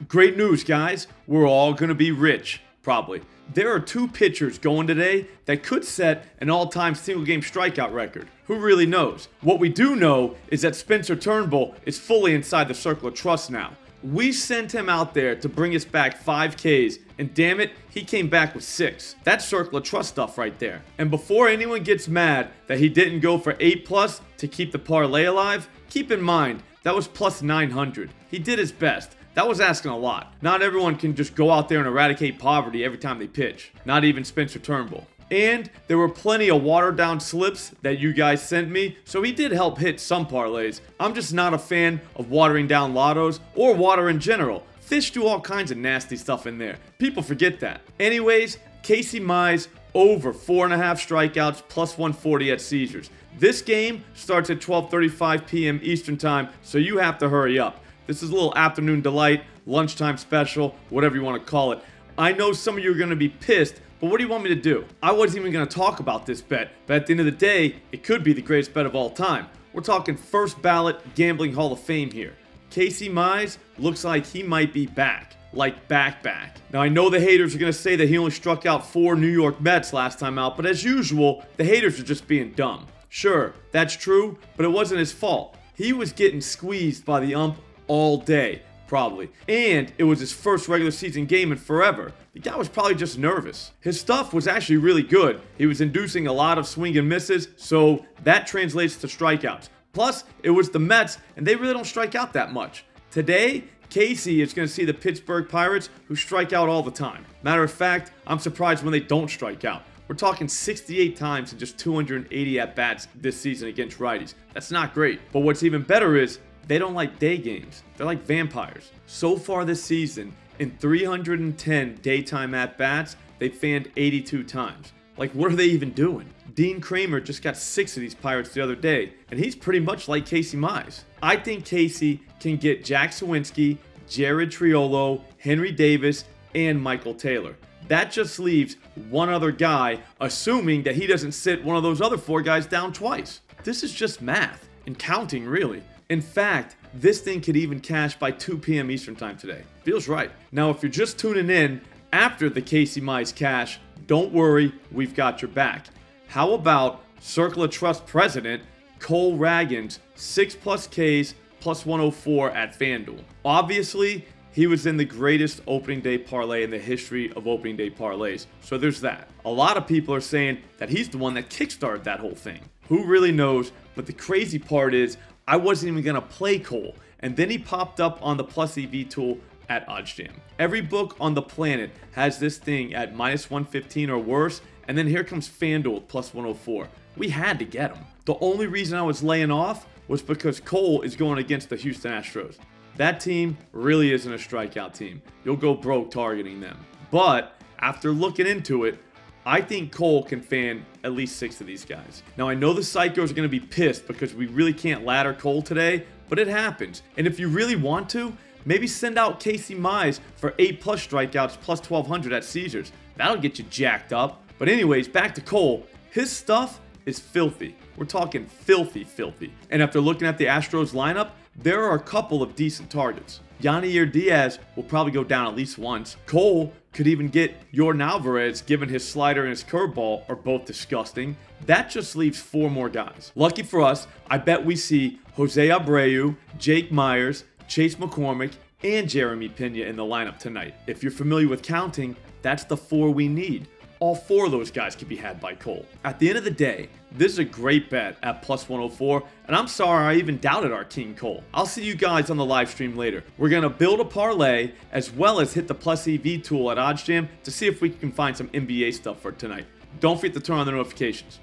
Great news, guys. We're all going to be rich, probably. There are 2 pitchers going today that could set an all-time single-game strikeout record. Who really knows? What we do know is that Spencer Turnbull is fully inside the circle of trust now. We sent him out there to bring us back 5 Ks, and damn it, he came back with 6. That's circle of trust stuff right there. And before anyone gets mad that he didn't go for 8+ to keep the parlay alive, keep in mind, that was plus 900. He did his best. That was asking a lot. Not everyone can just go out there and eradicate poverty every time they pitch. Not even Spencer Turnbull. And there were plenty of watered down slips that you guys sent me, so he did help hit some parlays. I'm just not a fan of watering down lottos or water in general. Fish do all kinds of nasty stuff in there. People forget that. Anyways, Casey Mize over 4.5 strikeouts plus 140 at Caesars. This game starts at 12:35 p.m. Eastern Time, so you have to hurry up. This is a little afternoon delight, lunchtime special, whatever you want to call it. I know some of you are going to be pissed, but what do you want me to do? I wasn't even going to talk about this bet, but at the end of the day, it could be the greatest bet of all time. We're talking first ballot gambling Hall of Fame here. Casey Mize looks like he might be back. Like back. Now I know the haters are going to say that he only struck out 4 New York Mets last time out, but as usual, the haters are just being dumb. Sure, that's true, but it wasn't his fault. He was getting squeezed by the ump all day, probably. And it was his first regular season game in forever. The guy was probably just nervous. His stuff was actually really good. He was inducing a lot of swing and misses, so that translates to strikeouts. Plus, it was the Mets, and they really don't strike out that much. Today, Casey is going to see the Pittsburgh Pirates, who strike out all the time. Matter of fact, I'm surprised when they don't strike out. We're talking 68 times in just 280 at-bats this season against righties. That's not great. But what's even better is they don't like day games. They're like vampires. So far this season, in 310 daytime at-bats, they fanned 82 times. Like, what are they even doing? Dean Kramer just got 6 of these Pirates the other day, and he's pretty much like Casey Mize. I think Casey can get Jack Sawinski, Jared Triolo, Henry Davis, and Michael Taylor. That just leaves one other guy, assuming that he doesn't sit one of those other 4 guys down twice. This is just math, and counting really. In fact, this thing could even cash by 2 p.m. Eastern Time today. Feels right. Now, if you're just tuning in after the Casey Mize cash, don't worry, we've got your back. How about Circle of Trust president Cole Ragans, 6+ Ks plus 104 at FanDuel? Obviously, he was in the greatest opening day parlay in the history of opening day parlays, so there's that. A lot of people are saying that he's the one that kickstarted that whole thing. Who really knows? But the crazy part is, I wasn't even going to play Cole, and then he popped up on the Plus EV tool at OddsJam. Every book on the planet has this thing at -115 or worse, and then here comes FanDuel plus 104. We had to get him. The only reason I was laying off was because Cole is going against the Houston Astros. That team really isn't a strikeout team. You'll go broke targeting them. But after looking into it, I think Cole can fan at least 6 of these guys. Now, I know the psychos are going to be pissed because we really can't ladder Cole today, but it happens. And if you really want to, maybe send out Casey Mize for 8+ strikeouts plus 1,200 at Caesars. That'll get you jacked up. But anyways, back to Cole. His stuff is filthy. We're talking filthy. And after looking at the Astros lineup, there are a couple of decent targets. Yanier Diaz will probably go down at least once. Cole could even get Yordan Alvarez, given his slider and his curveball are both disgusting. That just leaves 4 more guys. Lucky for us, I bet we see Jose Abreu, Jake Myers, Chase McCormick, and Jeremy Pena in the lineup tonight. If you're familiar with counting, that's the 4 we need. All 4 of those guys could be had by Cole. At the end of the day, this is a great bet at plus 104, and I'm sorry I even doubted our King Cole. I'll see you guys on the live stream later. We're going to build a parlay as well as hit the Plus EV tool at OddsJam to see if we can find some NBA stuff for tonight. Don't forget to turn on the notifications.